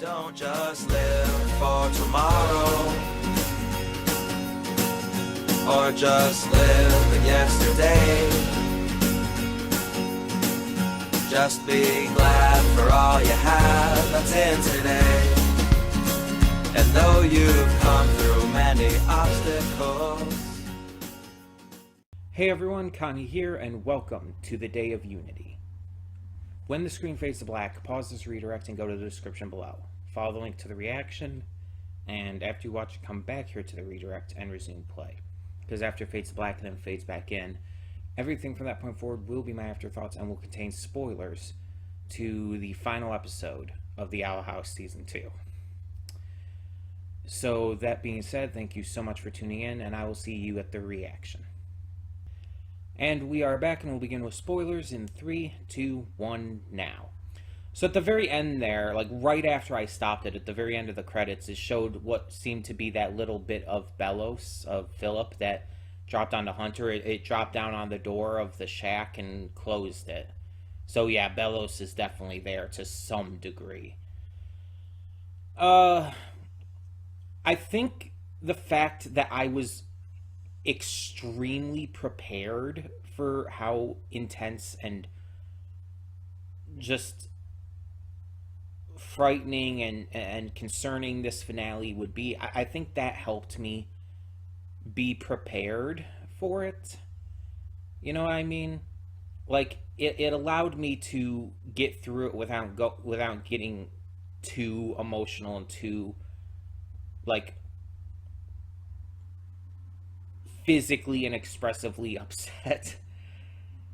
Don't just live for tomorrow, or just live in yesterday. Just be glad for all you have that's in today. And though you've come through many obstacles. Hey everyone, Connie here, and welcome to the Day of Unity. When the screen fades to black, pause this redirect and go to the description below. Follow the link to the reaction, and after you watch it, come back here to the redirect and resume play. Because after it fades to black and then fades back in, everything from that point forward will be my afterthoughts and will contain spoilers to the final episode of the Owl House Season 2. So that being said, thank you so much for tuning in, and I will see you at the reaction. And we are back, and we'll begin with spoilers in 3, 2, 1, now. So at the very end there, like right after I stopped it, at the very end of the credits, it showed what seemed to be that little bit of Bellows, of Philip, that dropped onto Hunter. It dropped down on the door of the shack and closed it. So yeah, Bellows is definitely there to some degree. I think the fact that I was extremely prepared for how intense and just frightening and concerning this finale would be, I think that helped me be prepared for it. You know what I mean? Like, it allowed me to get through it without getting too emotional and too, like, physically and expressively upset.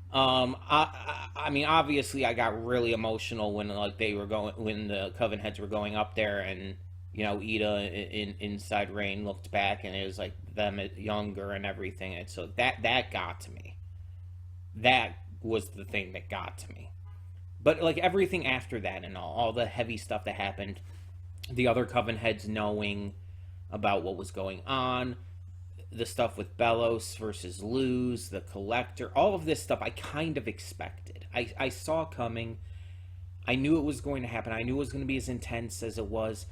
I mean, obviously, I got really emotional when when the Coven heads were going up there, and you know, Ida inside Rain looked back, and it was like them younger and everything, and so that got to me. That was the thing that got to me. But like everything after that, and all the heavy stuff that happened, the other Coven heads knowing about what was going on, the stuff with Bellows versus Luz, the Collector, all of this stuff I kind of expected. I saw coming. I knew it was going to happen. I knew it was going to be as intense as it was.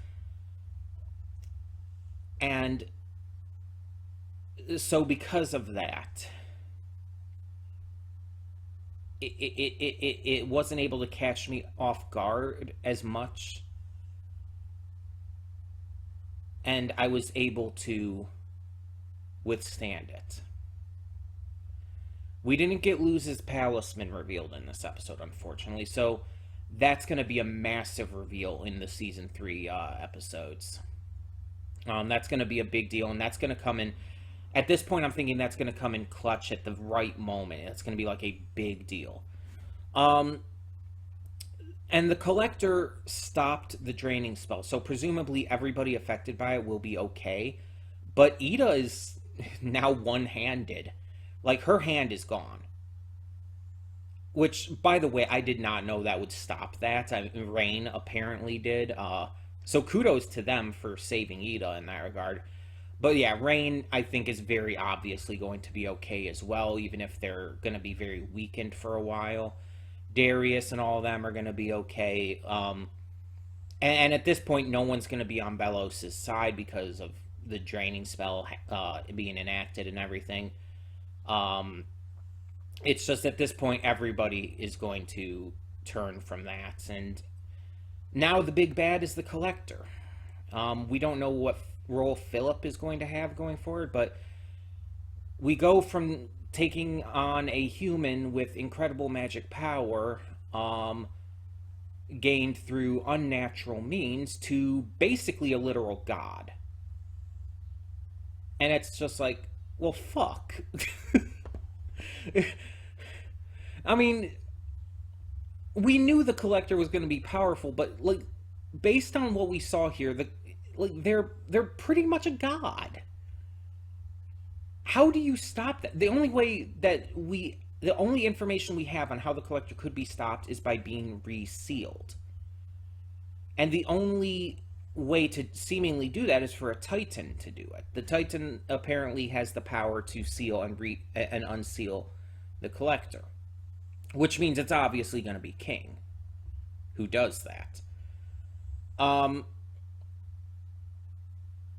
And so because of that, it wasn't able to catch me off guard as much. And I was able to withstand it. We didn't get Luz's talisman revealed in this episode, unfortunately, so that's going to be a massive reveal in the season 3 episodes. That's going to be a big deal, and that's going to come in, at this point I'm thinking that's going to come in clutch at the right moment. It's going to be like a big deal. And the Collector stopped the draining spell, so presumably everybody affected by it will be okay, but Ida is now one-handed. Like, her hand is gone. Which, by the way, I did not know that would stop that. Rain apparently did. So kudos to them for saving Ida in that regard. But yeah, Rain, I think, is very obviously going to be okay as well, even if they're going to be very weakened for a while. Darius and all of them are going to be okay. And at this point, no one's going to be on Bellows' side because of the draining spell being enacted and everything. It's just at this point everybody is going to turn from that, and now the big bad is the Collector. We don't know what role Philip is going to have going forward, but we go from taking on a human with incredible magic power gained through unnatural means to basically a literal god. And it's just like, well, fuck. I mean, we knew the Collector was going to be powerful, but like, based on what we saw here, they're pretty much a god. How do you stop that? The only information we have on how the Collector could be stopped is by being resealed. And the only way to seemingly do that is for a Titan to do it. The Titan apparently has the power to seal and unseal the Collector, which means it's obviously going to be King who does that. Um,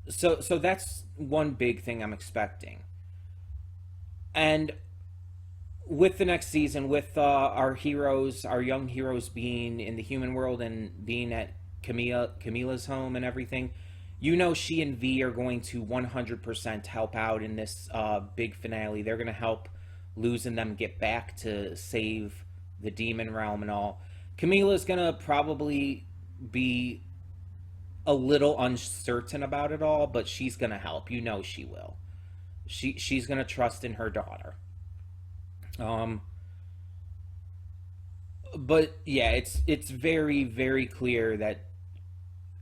so that's one big thing I'm expecting. And with the next season, with our heroes, our young heroes being in the human world and being at Camila's home and everything, you know she and V are going to 100% help out in this big finale. They're going to help Luz and them get back to save the demon realm and all. Camila's going to probably be a little uncertain about it all, but she's going to help. You know she will. She's going to trust in her daughter. Um, but yeah, it's very very clear that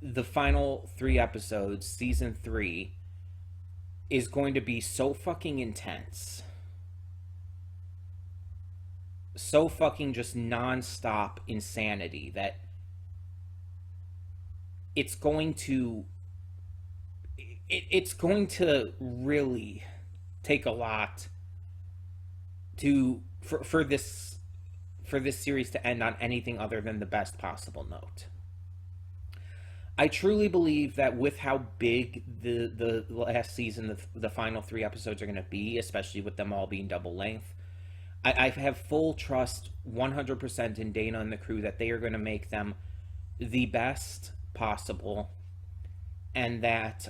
the final 3 episodes, season 3, is going to be so fucking intense, so fucking just non-stop insanity that it's going to it's going to really take a lot to for this series to end on anything other than the best possible note. I truly believe that with how big the last season, the final 3 episodes are going to be, especially with them all being double length, I have full trust 100% in Dana and the crew that they are going to make them the best possible, and that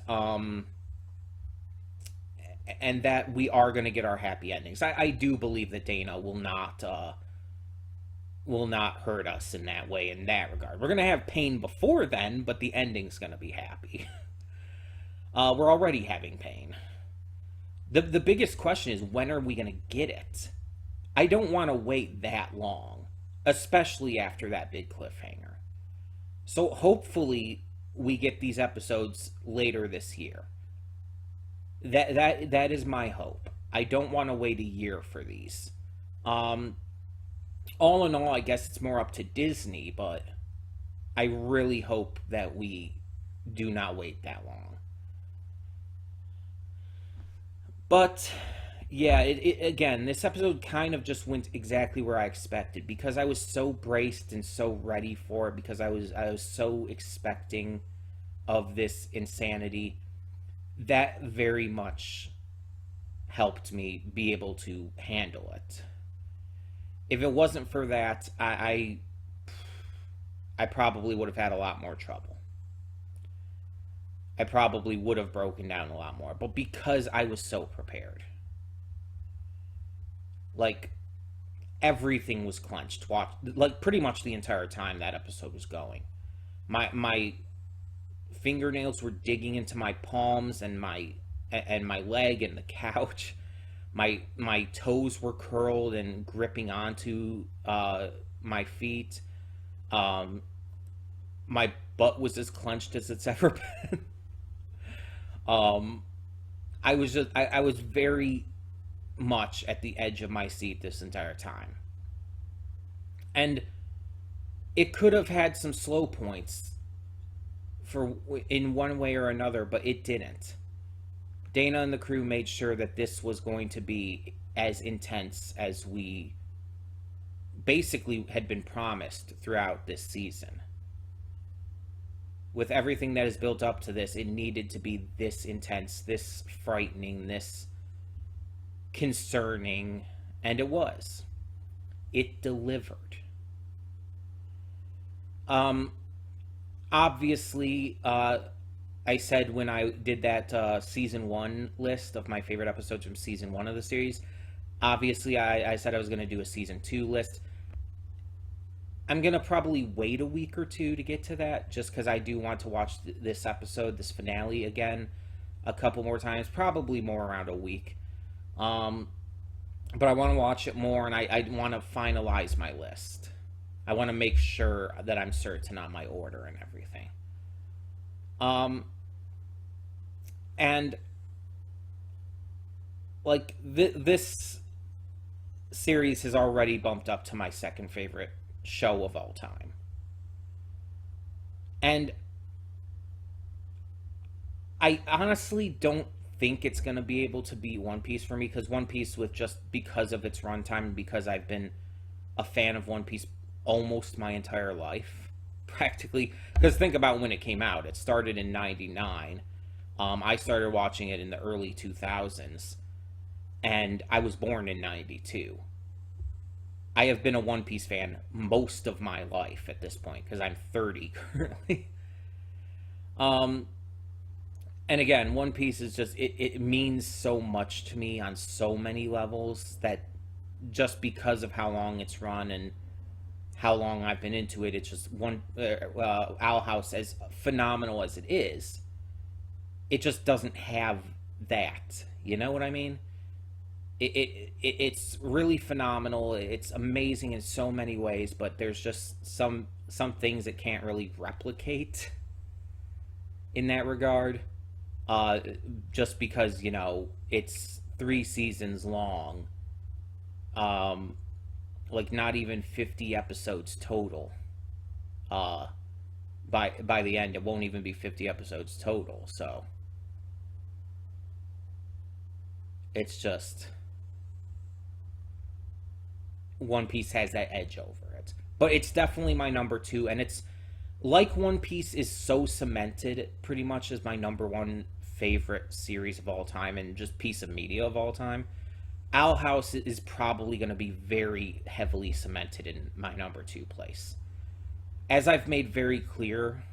we are going to get our happy endings. I do believe that Dana will not hurt us in that way, in that regard. We're going to have pain before then, but the ending's going to be happy. We're already having pain. The biggest question is, when are we going to get it? I don't want to wait that long, especially after that big cliffhanger. So hopefully we get these episodes later this year. That is my hope. I don't want to wait a year for these. All in all, I guess it's more up to Disney, but I really hope that we do not wait that long. But yeah, again, this episode kind of just went exactly where I expected, because I was so braced and so ready for it, because I was so expecting of this insanity. That very much helped me be able to handle it. If it wasn't for that, I probably would have had a lot more trouble. I probably would have broken down a lot more. But because I was so prepared, like, everything was clenched. Like, pretty much the entire time that episode was going. My fingernails were digging into my palms and my leg and the couch. My toes were curled and gripping onto my feet. My butt was as clenched as it's ever been. I was very much at the edge of my seat this entire time. And it could have had some slow points in one way or another, but it didn't. Dana and the crew made sure that this was going to be as intense as we basically had been promised throughout this season. With everything that is built up to this, it needed to be this intense, this frightening, this concerning, and it was. It delivered. Obviously, I said when I did that season 1 list of my favorite episodes from season 1 of the series, obviously I said I was going to do a season 2 list. I'm going to probably wait a week or two to get to that, just because I do want to watch this episode, this finale, again a couple more times, probably more around a week. But I want to watch it more, and I want to finalize my list. I want to make sure that I'm certain on my order and everything. And like this series has already bumped up to my second favorite show of all time. And I honestly don't think it's going to be able to beat One Piece for me, because One Piece, because of its runtime, and because I've been a fan of One Piece almost my entire life, practically, because think about when it came out. It started in 99. I started watching it in the early 2000s, and I was born in 92. I have been a One Piece fan most of my life at this point, because I'm 30 currently. And again, One Piece is just, it means so much to me on so many levels, that just because of how long it's run and how long I've been into it, it's just Owl House, as phenomenal as it is, it just doesn't have that. You know what I mean? It's really phenomenal. It's amazing in so many ways, but there's just some things it can't really replicate in that regard. Just because, you know, it's 3 seasons long. Like not even 50 episodes total. By the end, it won't even be 50 episodes total. So it's just, One Piece has that edge over it. But it's definitely my number 2, and it's like One Piece is so cemented pretty much as my number 1 favorite series of all time and just piece of media of all time. Owl House is probably going to be very heavily cemented in my number 2 place. As I've made very clear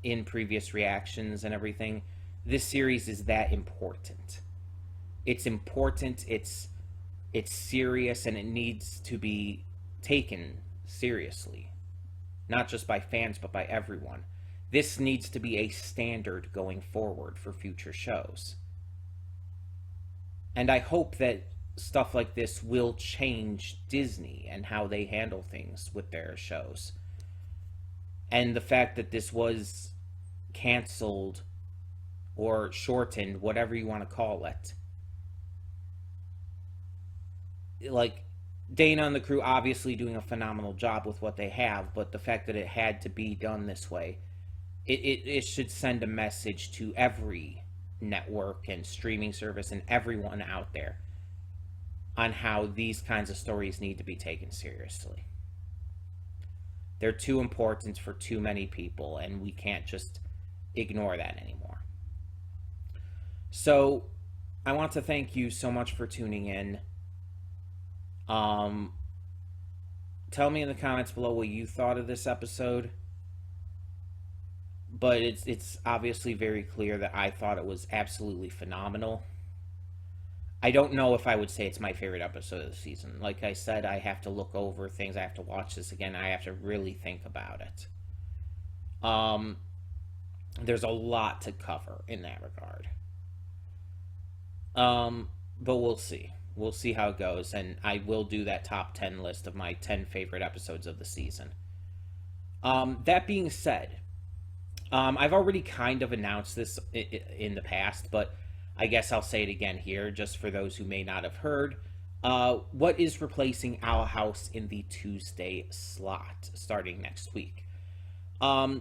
in previous reactions and everything, this series is that important. It's important, it's serious, and it needs to be taken seriously. Not just by fans, but by everyone. This needs to be a standard going forward for future shows. And I hope that stuff like this will change Disney and how they handle things with their shows. And the fact that this was canceled or shortened, whatever you want to call it. Like, Dana and the crew obviously doing a phenomenal job with what they have, but the fact that it had to be done this way, it should send a message to every network and streaming service and everyone out there on how these kinds of stories need to be taken seriously. They're too important for too many people, and we can't just ignore that anymore. So, I want to thank you so much for tuning in. Tell me in the comments below what you thought of this episode. But it's obviously very clear that I thought it was absolutely phenomenal. I don't know if I would say it's my favorite episode of the season. Like I said, I have to look over things. I have to watch this again. I have to really think about it. There's a lot to cover in that regard. But we'll see. We'll see how it goes, and I will do that top 10 list of my 10 favorite episodes of the season. That being said, I've already kind of announced this in the past, but I guess I'll say it again here, just for those who may not have heard. What is replacing Owl House in the Tuesday slot starting next week? I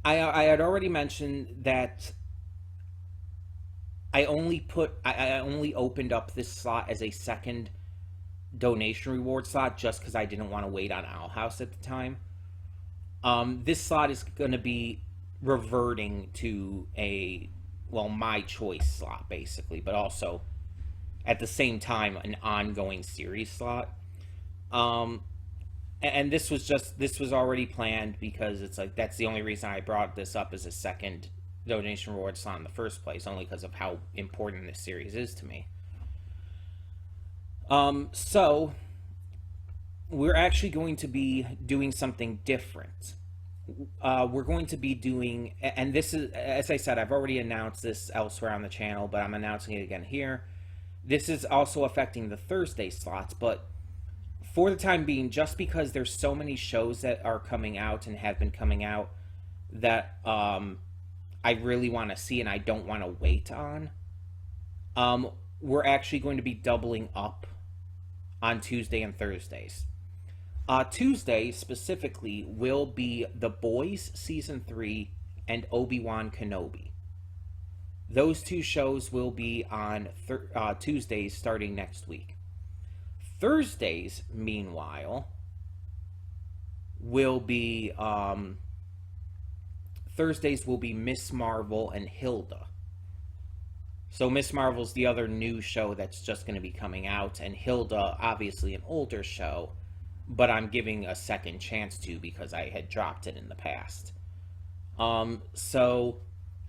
had already mentioned that I only opened up this slot as a second donation reward slot just because I didn't want to wait on Owl House at the time. This slot is going to be reverting to my choice slot, basically, but also at the same time an ongoing series slot. And this was already planned, because it's like that's the only reason I brought this up as a second donation reward slot in the first place, only because of how important this series is to me. So we're actually going to be doing something different. We're going to be doing, and this is, as I said, I've already announced this elsewhere on the channel, but I'm announcing it again here. This is also affecting the Thursday slots, but for the time being, just because there's so many shows that are coming out and have been coming out that I really want to see and I don't want to wait on, we're actually going to be doubling up on Tuesday and Thursdays. Tuesday specifically will be The Boys Season 3 and Obi-Wan Kenobi. Those two shows will be on Tuesdays starting next week. Thursdays, meanwhile, will be Thursdays will be Miss Marvel and Hilda. So Miss Marvel's the other new show that's just going to be coming out, and Hilda, obviously an older show, but I'm giving a second chance to because I had dropped it in the past. So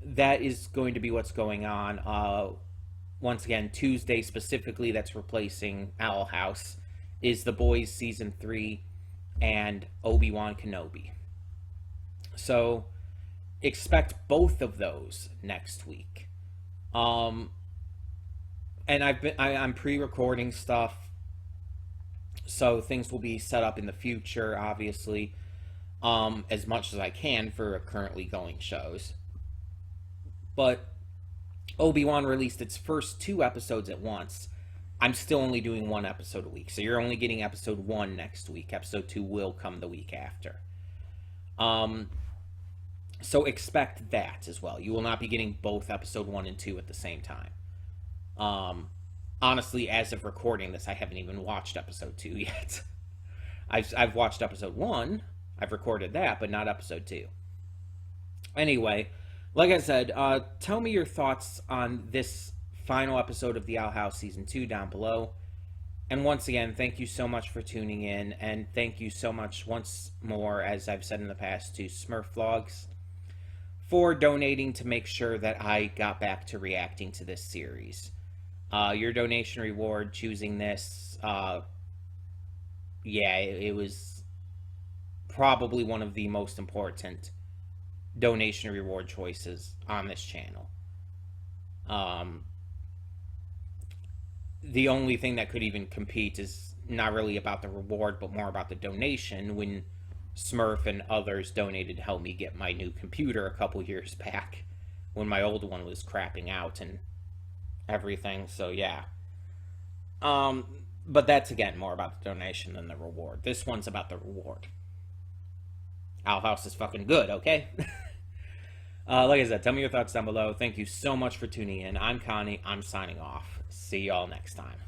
that is going to be what's going on. Once again, Tuesday specifically, that's replacing Owl House, is The Boys Season 3 and Obi-Wan Kenobi. So expect both of those next week. And I'm pre-recording stuff, so things will be set up in the future, obviously, as much as I can for currently going shows. But Obi-Wan released its first 2 episodes at once. I'm still only doing 1 episode a week, so you're only getting episode 1 next week. Episode 2 will come the week after. So expect that as well. You will not be getting both episode 1 and 2 at the same time. Honestly, as of recording this, I haven't even watched episode 2 yet. I've watched episode 1. I've recorded that, but not episode 2. Anyway, like I said, tell me your thoughts on this final episode of the Owl House Season 2 down below. And once again, thank you so much for tuning in, and thank you so much once more, as I've said in the past, to Smurf Vlogs for donating to make sure that I got back to reacting to this series. Your donation reward choosing this, it was probably one of the most important donation reward choices on this channel. The only thing that could even compete is not really about the reward, but more about the donation, when Smurf and others donated to help me get my new computer a couple years back when my old one was crapping out and everything. So yeah. But that's again more about the donation than the reward. This one's about the reward. Owl House is fucking good, okay? Like I said, tell me your thoughts down below. Thank you so much for tuning in. I'm Connie. I'm signing off. See y'all next time.